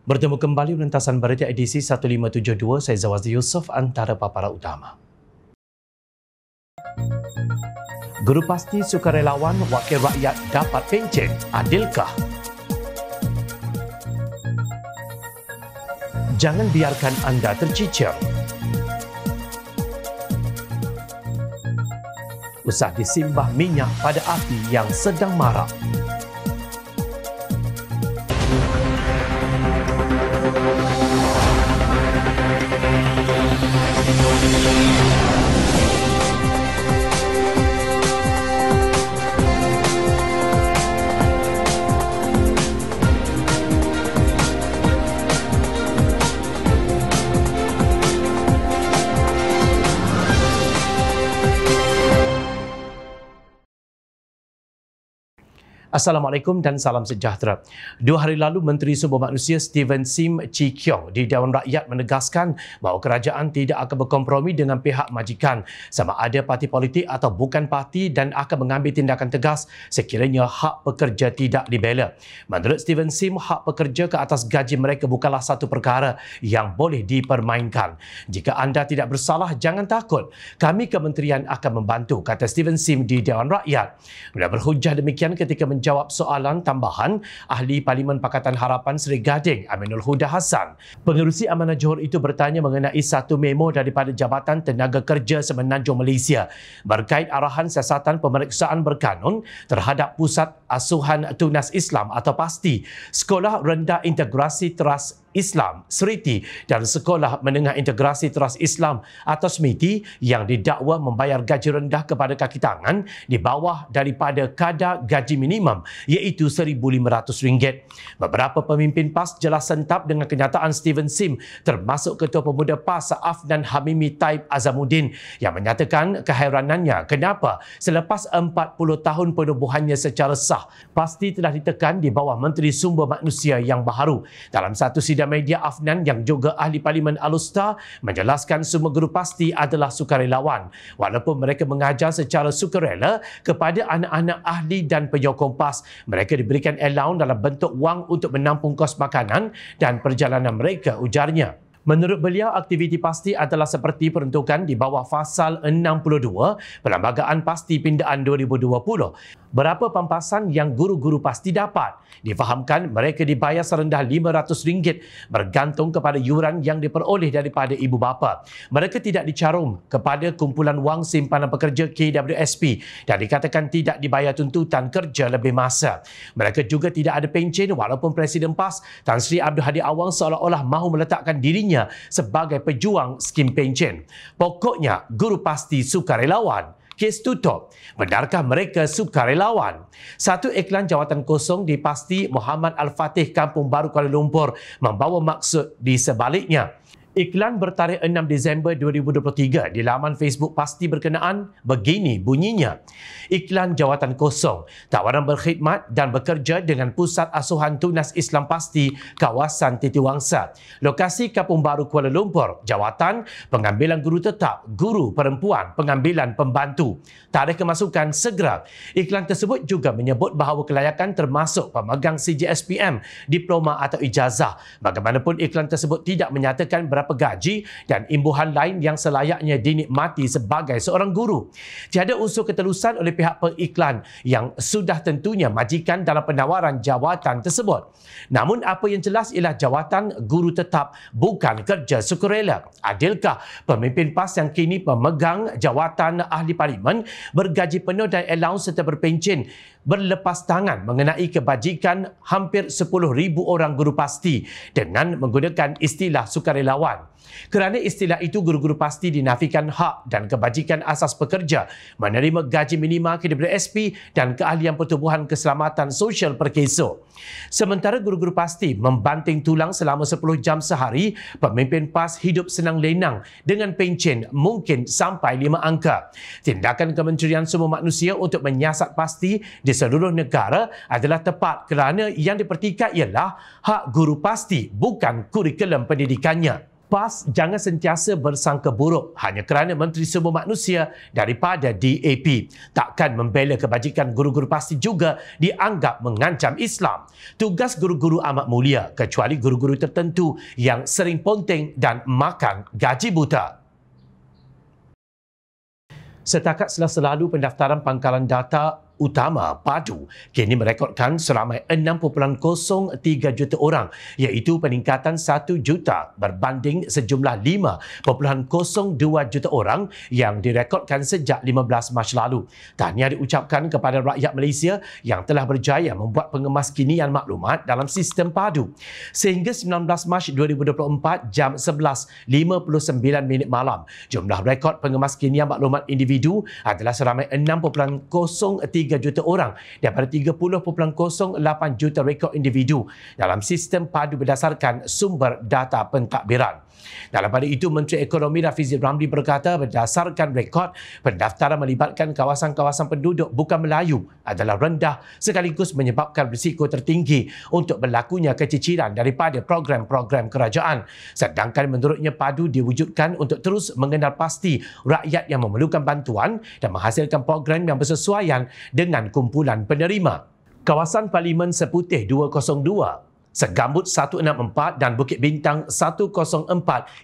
Bertemu kembali Rentasan Berita edisi 1572, saya Zawazi Yusof, antara paparan utama. Guru pasti sukarelawan wakil rakyat dapat pencen, adilkah? Jangan biarkan anda tercicir. Usah disimbah minyak pada api yang sedang marak. Assalamualaikum dan salam sejahtera. 2 hari lalu, Menteri Sumber Manusia Steven Sim Chee Kiong di Dewan Rakyat menegaskan bahawa kerajaan tidak akan berkompromi dengan pihak majikan sama ada parti politik atau bukan parti dan akan mengambil tindakan tegas sekiranya hak pekerja tidak dibela. Menurut Steven Sim, hak pekerja ke atas gaji mereka bukanlah satu perkara yang boleh dipermainkan. Jika anda tidak bersalah, jangan takut. Kami kementerian akan membantu, kata Steven Sim di Dewan Rakyat. Beliau berhujah demikian ketika menjawab soalan tambahan Ahli Parlimen Pakatan Harapan Seri Gading Aminul Huda Hassan. Pengerusi Amanah Johor itu bertanya mengenai satu memo daripada Jabatan Tenaga Kerja Semenanjung Malaysia berkait arahan siasatan pemeriksaan berkanun terhadap Pusat Asuhan Tunas Islam atau PASTI, Sekolah Rendah Integrasi Teras Islam Seriti dan Sekolah Menengah Integrasi Teras Islam atau SMITI yang didakwa membayar gaji rendah kepada kaki tangan di bawah daripada kadar gaji minimum iaitu RM1,500. Beberapa pemimpin PAS jelas sentap dengan kenyataan Steven Sim termasuk Ketua Pemuda PAS Afnan Hamimi Taib Azamuddin yang menyatakan kehairanannya kenapa selepas 40 tahun penubuhannya secara sah PASTI telah ditekan di bawah Menteri Sumber Manusia yang baharu. Dalam satu sidang media, Afnan yang juga Ahli Parlimen Alustar menjelaskan semua guru PASTI adalah sukarelawan walaupun mereka mengajar secara sukarela kepada anak-anak ahli dan penyokong PAS. Mereka diberikan allowance dalam bentuk wang untuk menampung kos makanan dan perjalanan mereka, ujarnya. Menurut beliau, aktiviti PASTI adalah seperti peruntukan di bawah Fasal 62 Perlembagaan PASTI Pindaan 2020. Berapa pampasan yang guru-guru PASTI dapat? Difahamkan mereka dibayar serendah RM500 bergantung kepada yuran yang diperoleh daripada ibu bapa. Mereka tidak dicarum kepada kumpulan wang simpanan pekerja KWSP dan dikatakan tidak dibayar tuntutan kerja lebih masa. Mereka juga tidak ada pencen walaupun Presiden PAS Tan Sri Abdul Hadi Awang seolah-olah mahu meletakkan dirinya sebagai pejuang skim pencen. Pokoknya, guru PASTI sukarelawan. Kes tutup. Benarkah mereka sukarelawan? Satu iklan jawatan kosong di PASTI Muhammad Al-Fatih Kampung Baru Kuala Lumpur membawa maksud di sebaliknya. Iklan bertarikh 6 Disember 2023 di laman Facebook PASTI berkenaan begini bunyinya. Iklan jawatan kosong, tawaran berkhidmat dan bekerja dengan Pusat Asuhan Tunas Islam PASTI kawasan Titiwangsa. Lokasi Kampung Baru Kuala Lumpur. Jawatan pengambilan guru tetap, guru perempuan, pengambilan pembantu. Tarikh kemasukan segera. Iklan tersebut juga menyebut bahawa kelayakan termasuk pemegang CGSPM, diploma atau ijazah. Bagaimanapun iklan tersebut tidak menyatakan berapa gaji dan imbuhan lain yang selayaknya dinikmati sebagai seorang guru. Tiada unsur ketelusan oleh pihak pengiklan yang sudah tentunya majikan dalam penawaran jawatan tersebut. Namun apa yang jelas ialah jawatan guru tetap bukan kerja sukarela. Adilkah pemimpin PAS yang kini pemegang jawatan ahli parlimen bergaji penuh dan allowance serta berpencen berlepas tangan mengenai kebajikan hampir 10,000 orang guru PASTI dengan menggunakan istilah sukarelawan? Kerana istilah itu, guru-guru PASTI dinafikan hak dan kebajikan asas pekerja menerima gaji minima KWSP dan keahlian pertubuhan keselamatan sosial per kesok. Sementara guru-guru PASTI membanting tulang selama 10 jam sehari, pemimpin PAS hidup senang lenang dengan pencen mungkin sampai 5 angka. Tindakan Kementerian Sumber Manusia untuk menyiasat PASTI di seluruh negara adalah tepat kerana yang dipertikaikan ialah hak guru PASTI bukan kurikulum pendidikannya. PAS jangan sentiasa bersangka buruk hanya kerana Menteri Sumber Manusia daripada DAP. Takkan membela kebajikan guru-guru pasti juga dianggap mengancam Islam. Tugas guru-guru amat mulia kecuali guru-guru tertentu yang sering ponteng dan makan gaji buta. Setakat selalu pendaftaran pangkalan data utama PADU kini merekodkan seramai 6.03 juta orang, iaitu peningkatan 1 juta berbanding sejumlah 5.02 juta orang yang direkodkan sejak 15 Mac lalu. Tahniah diucapkan kepada rakyat Malaysia yang telah berjaya membuat pengemaskinian maklumat dalam sistem PADU. Sehingga 19 Mac 2024 jam 11.59 malam, jumlah rekod pengemaskinian maklumat individu adalah seramai 6.03 juta orang daripada 30.08 juta rekod individu dalam sistem PADU berdasarkan sumber data pentadbiran. Dalam pada itu, Menteri Ekonomi Rafizi Ramli berkata berdasarkan rekod, pendaftaran melibatkan kawasan-kawasan penduduk bukan Melayu adalah rendah sekaligus menyebabkan risiko tertinggi untuk berlakunya keciciran daripada program-program kerajaan. Sedangkan menurutnya PADU diwujudkan untuk terus mengenal pasti rakyat yang memerlukan bantuan dan menghasilkan program yang bersesuaian dengan kumpulan penerima. Kawasan Parlimen Seputih 202, Segambut 164 dan Bukit Bintang 104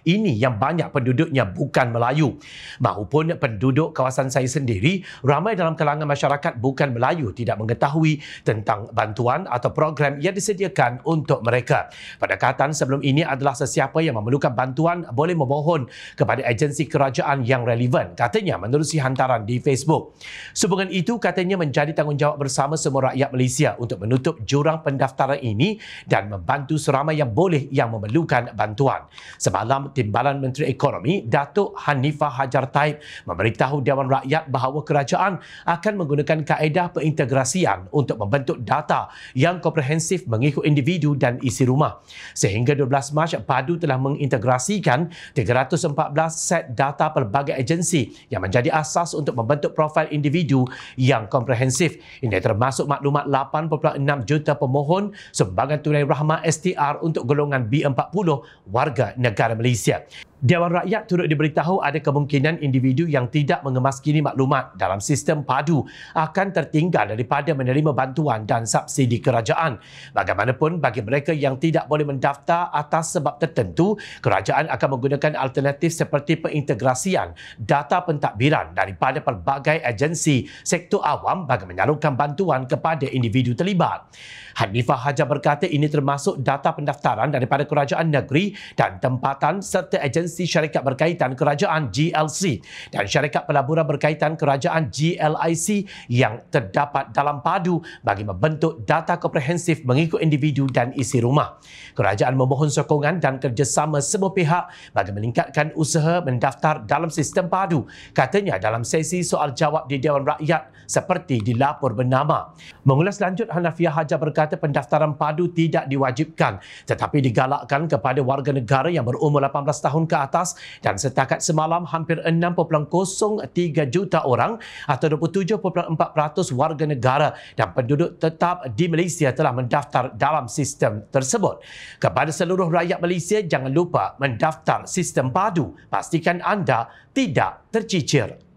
ini yang banyak penduduknya bukan Melayu. Mahupun penduduk kawasan saya sendiri, ramai dalam kalangan masyarakat bukan Melayu tidak mengetahui tentang bantuan atau program yang disediakan untuk mereka. Pendekatan sebelum ini adalah sesiapa yang memerlukan bantuan boleh memohon kepada agensi kerajaan yang relevan, katanya menerusi hantaran di Facebook. Sehubungan itu, katanya menjadi tanggungjawab bersama semua rakyat Malaysia untuk menutup jurang pendaftaran ini dan membantu seramai yang boleh yang memerlukan bantuan. Semalam, Timbalan Menteri Ekonomi Datuk Hanifah Hajar Taib memberitahu Dewan Rakyat bahawa kerajaan akan menggunakan kaedah pengintegrasian untuk membentuk data yang komprehensif mengikut individu dan isi rumah. Sehingga 12 Mac, PADU telah mengintegrasikan 314 set data pelbagai agensi yang menjadi asas untuk membentuk profil individu yang komprehensif. Ini termasuk maklumat 8.6 juta pemohon sumbangan tunai rahmah STR untuk golongan B40 warga negara Malaysia. Dewan Rakyat turut diberitahu ada kemungkinan individu yang tidak mengemaskini maklumat dalam sistem PADU akan tertinggal daripada menerima bantuan dan subsidi kerajaan. Bagaimanapun, bagi mereka yang tidak boleh mendaftar atas sebab tertentu, kerajaan akan menggunakan alternatif seperti pengintegrasian data pentadbiran daripada pelbagai agensi sektor awam bagi menyalurkan bantuan kepada individu terlibat. Hanifah Hajar berkata ini termasuk data pendaftaran daripada kerajaan negeri dan tempatan serta agensi syarikat berkaitan kerajaan GLC dan syarikat pelaburan berkaitan kerajaan GLIC yang terdapat dalam PADU bagi membentuk data komprehensif mengikut individu dan isi rumah. Kerajaan memohon sokongan dan kerjasama semua pihak bagi meningkatkan usaha mendaftar dalam sistem PADU, katanya dalam sesi soal jawab di Dewan Rakyat seperti dilapor bernama. Mengulas lanjut, Hanifah Hajar berkata pendaftaran PADU tidak diwajibkan tetapi digalakkan kepada warga negara yang berumur 18 tahun ke atas dan setakat semalam hampir 6.03 juta orang atau 27.4% warga negara dan penduduk tetap di Malaysia telah mendaftar dalam sistem tersebut. Kepada seluruh rakyat Malaysia, jangan lupa mendaftar sistem PADU. Pastikan anda tidak tercicir.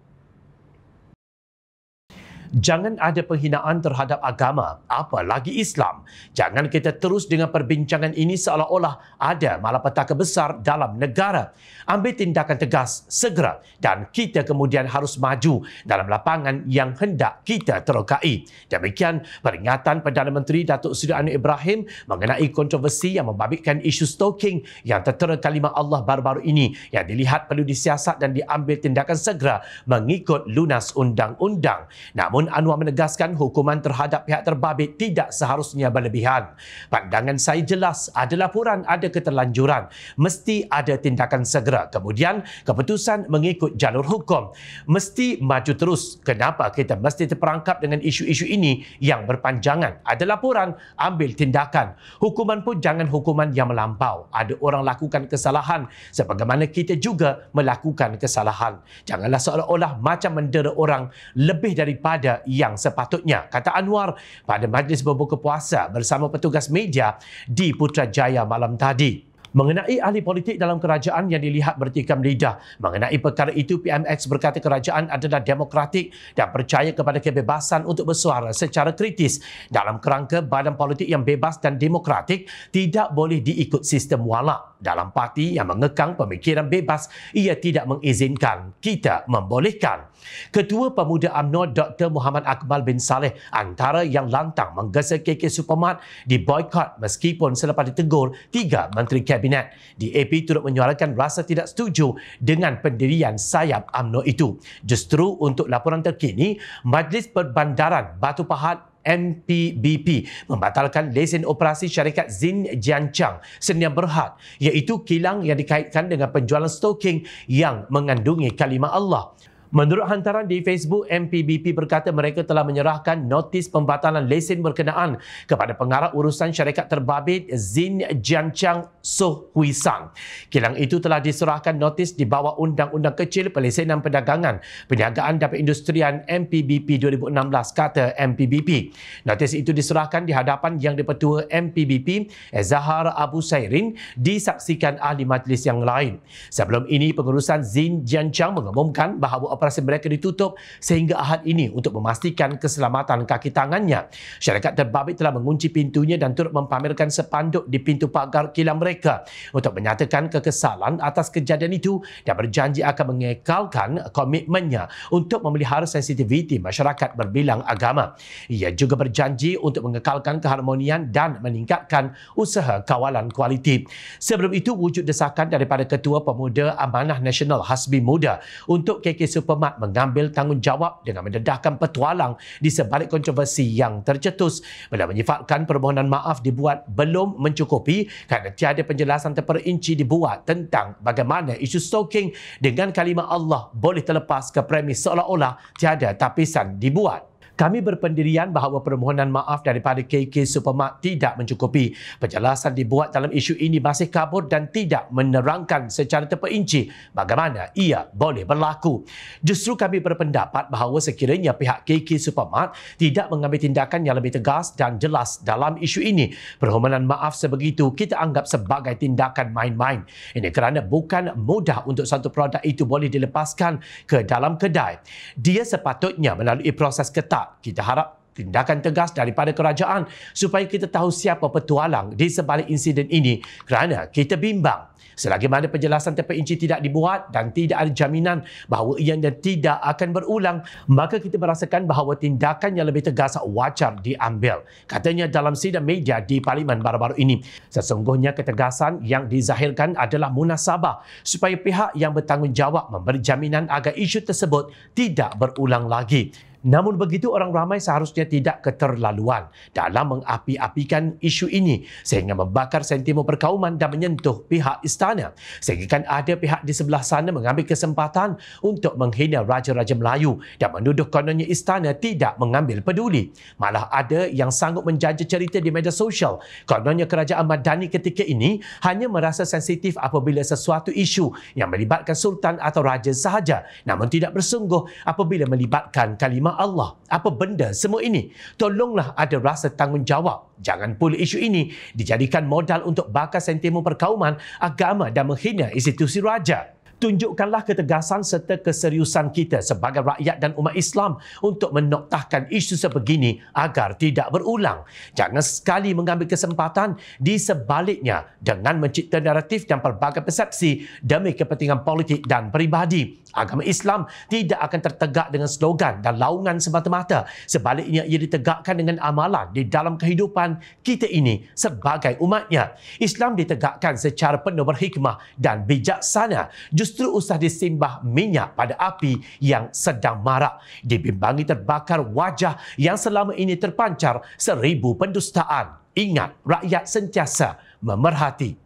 Jangan ada penghinaan terhadap agama, apalagi Islam. Jangan kita terus dengan perbincangan ini seolah-olah ada malapetaka besar dalam negara. Ambil tindakan tegas, segera dan kita kemudian harus maju dalam lapangan yang hendak kita terokai. Demikian peringatan Perdana Menteri Datuk Seri Anwar Ibrahim mengenai kontroversi yang membabitkan isu stalking yang tertera kalimah Allah baru-baru ini yang dilihat perlu disiasat dan diambil tindakan segera mengikut lunas undang-undang. Namun Anwar menegaskan hukuman terhadap pihak terbabit tidak seharusnya berlebihan. Pandangan saya jelas, ada laporan, ada keterlanjuran, mesti ada tindakan segera. Kemudian keputusan mengikut jalur hukum. Mesti maju terus. Kenapa kita mesti terperangkap dengan isu-isu ini yang berpanjangan? Ada laporan, ambil tindakan. Hukuman pun jangan hukuman yang melampau. Ada orang lakukan kesalahan sebagaimana kita juga melakukan kesalahan. Janganlah seolah-olah macam mendera orang lebih daripada yang sepatutnya, kata Anwar pada majlis berbuka puasa bersama petugas media di Putrajaya malam tadi. Mengenai ahli politik dalam kerajaan yang dilihat bertikam lidah mengenai perkara itu, PMX berkata kerajaan adalah demokratik dan percaya kepada kebebasan untuk bersuara secara kritis. Dalam kerangka badan politik yang bebas dan demokratik tidak boleh diikut sistem walak. Dalam parti yang mengekang pemikiran bebas, ia tidak mengizinkan, kita membolehkan. Ketua Pemuda UMNO Dr. Muhammad Akmal bin Saleh antara yang lantang menggesa KK Supermart diboikot meskipun selepas ditegur 3 Menteri Kabinet. DAP turut menyuarakan rasa tidak setuju dengan pendirian sayap UMNO itu. Justru untuk laporan terkini, Majlis Perbandaran Batu Pahat MPBP membatalkan lesen operasi syarikat Zin Jiancang Senia Berhad, iaitu kilang yang dikaitkan dengan penjualan stoking yang mengandungi kalimah Allah. Menurut hantaran di Facebook, MPBP berkata mereka telah menyerahkan notis pembatalan lesen berkenaan kepada pengarah urusan syarikat terbabit Zin Jiancang Soh Hui San. Kilang itu telah diserahkan notis di bawah Undang-Undang Kecil Pelesenan Perdagangan, Perniagaan dan Perindustrian MPBP 2016, kata MPBP. Notis itu diserahkan di hadapan Yang di-Pertua MPBP Zahar Abu Sairin disaksikan ahli majlis yang lain. Sebelum ini, pengurusan Zin Jiancang mengumumkan bahawa operasi mereka ditutup sehingga Ahad ini untuk memastikan keselamatan kaki tangannya. Syarikat terbabit telah mengunci pintunya dan turut mempamerkan sepanduk di pintu pagar kilang mereka untuk menyatakan kekesalan atas kejadian itu dan berjanji akan mengekalkan komitmennya untuk memelihara sensitiviti masyarakat berbilang agama. Ia juga berjanji untuk mengekalkan keharmonian dan meningkatkan usaha kawalan kualiti. Sebelum itu, wujud desakan daripada Ketua Pemuda Amanah Nasional Hasbi Muda untuk KK Supermart mengambil tanggungjawab dengan mendedahkan petualang di sebalik kontroversi yang tercetus. Beliau menyifatkan permohonan maaf dibuat belum mencukupi kerana tiada penjelasan terperinci dibuat tentang bagaimana isu stoking dengan kalimah Allah boleh terlepas ke premis seolah-olah tiada tapisan dibuat. Kami berpendirian bahawa permohonan maaf daripada KK Supermart tidak mencukupi. Penjelasan dibuat dalam isu ini masih kabur dan tidak menerangkan secara terperinci bagaimana ia boleh berlaku. Justru kami berpendapat bahawa sekiranya pihak KK Supermart tidak mengambil tindakan yang lebih tegas dan jelas dalam isu ini, permohonan maaf sebegitu kita anggap sebagai tindakan main-main. Ini kerana bukan mudah untuk satu produk itu boleh dilepaskan ke dalam kedai. Dia sepatutnya melalui proses ketat. Kita harap tindakan tegas daripada kerajaan supaya kita tahu siapa petualang di sebalik insiden ini kerana kita bimbang. Selagi mana penjelasan terperinci tidak dibuat dan tidak ada jaminan bahawa ianya tidak akan berulang, maka kita merasakan bahawa tindakan yang lebih tegas wajar diambil. Katanya dalam sidang media di Parlimen baru-baru ini, sesungguhnya ketegasan yang dizahirkan adalah munasabah supaya pihak yang bertanggungjawab memberi jaminan agar isu tersebut tidak berulang lagi. Namun begitu, orang ramai seharusnya tidak keterlaluan dalam mengapi-apikan isu ini sehingga membakar sentimen perkauman dan menyentuh pihak istana. Sehingga kan ada pihak di sebelah sana mengambil kesempatan untuk menghina Raja-Raja Melayu dan menuduh kononnya istana tidak mengambil peduli. Malah ada yang sanggup menjajah cerita di media sosial kononnya kerajaan Madani ketika ini hanya merasa sensitif apabila sesuatu isu yang melibatkan sultan atau raja sahaja, namun tidak bersungguh apabila melibatkan kalimah Allah. Apa benda semua ini? Tolonglah ada rasa tanggungjawab. Jangan pula isu ini dijadikan modal untuk bakar sentimen perkauman agama dan menghina institusi raja. Tunjukkanlah ketegasan serta keseriusan kita sebagai rakyat dan umat Islam untuk menoktahkan isu sebegini agar tidak berulang. Jangan sekali mengambil kesempatan di sebaliknya dengan mencipta naratif dan pelbagai persepsi demi kepentingan politik dan peribadi. Agama Islam tidak akan tertegak dengan slogan dan laungan semata-mata. Sebaliknya, ia ditegakkan dengan amalan di dalam kehidupan kita ini sebagai umatnya. Islam ditegakkan secara penuh berhikmah dan bijaksana. Justru usah disimbah minyak pada api yang sedang marak. Dibimbangi terbakar wajah yang selama ini terpancar 1000 pendustaan. Ingat, rakyat sentiasa memerhati.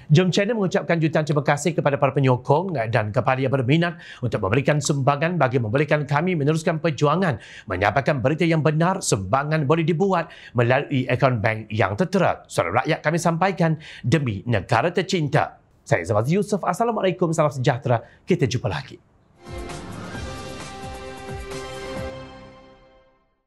Jom Channel mengucapkan jutaan terima kasih kepada para penyokong dan kepada yang berminat untuk memberikan sumbangan bagi membolehkan kami meneruskan perjuangan menyampaikan berita yang benar. Sumbangan boleh dibuat melalui akaun bank yang tertera. Suara rakyat kami sampaikan demi negara tercinta. Saya Zawaz Yusof. Assalamualaikum, salam sejahtera. Kita jumpa lagi.